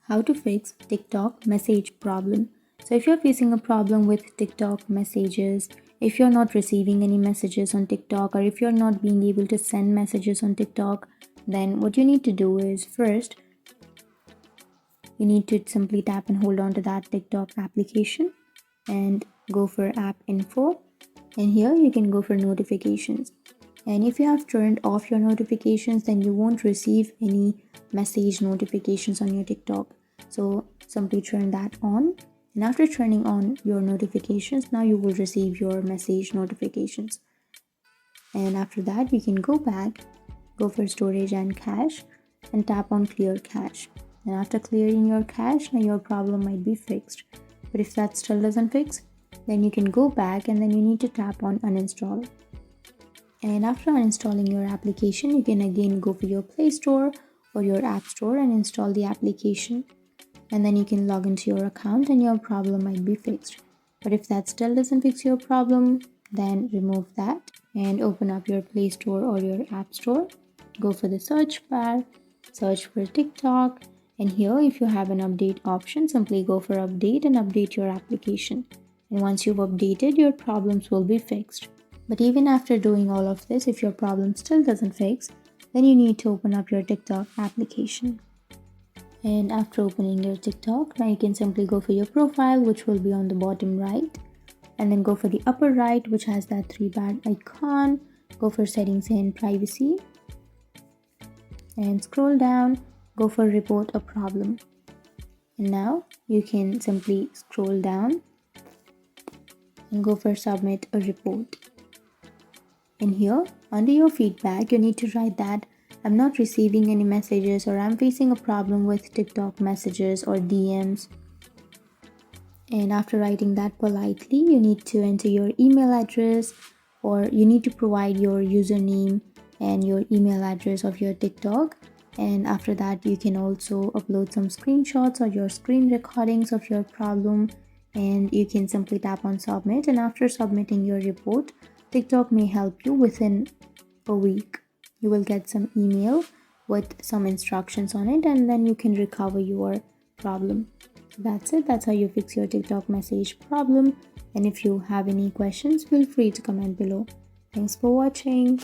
How to fix TikTok message problem. So if you're facing a problem with TikTok messages, if you're not receiving any messages on TikTok, or if you're not being able to send messages on TikTok, then what you need to do is first you need to simply tap and hold on to that TikTok application and go for app info, and here you can go for notifications. And if you have turned off your notifications, then you won't receive any message notifications on your TikTok. So simply turn that on, and after turning on your notifications, now you will receive your message notifications. And after that, you can go back, go for storage and cache, and tap on clear cache. And after clearing your cache, now your problem might be fixed. But if that still doesn't fix, then you can go back and then you need to tap on uninstall. And after uninstalling your application, you can again go for your Play Store or your App Store and install the application. And then you can log into your account and your problem might be fixed. But if that still doesn't fix your problem, then remove that and open up your Play Store or your App Store. Go for the search bar, search for TikTok, and here if you have an update option, simply go for update and update your application. And once you've updated, your problems will be fixed. But even after doing all of this, if your problem still doesn't fix, then you need to open up your TikTok application. And after opening your TikTok, now you can simply go for your profile, which will be on the bottom right, and then go for the upper right, which has that three bar icon. Go for settings and privacy, and scroll down, go for report a problem. And now you can simply scroll down and go for submit a report. And here under your feedback, you need to write that I'm not receiving any messages, or I'm facing a problem with TikTok messages or DMs. And after writing that politely, you need to enter your email address, or you need to provide your username and your email address of your TikTok. And after that, you can also upload some screenshots or your screen recordings of your problem, and you can simply tap on submit. And after submitting your report, TikTok may help you within a week. You will get some email with some instructions on it, and then you can recover your problem. That's it. That's how you fix your TikTok message problem. And if you have any questions, feel free to comment below. Thanks for watching.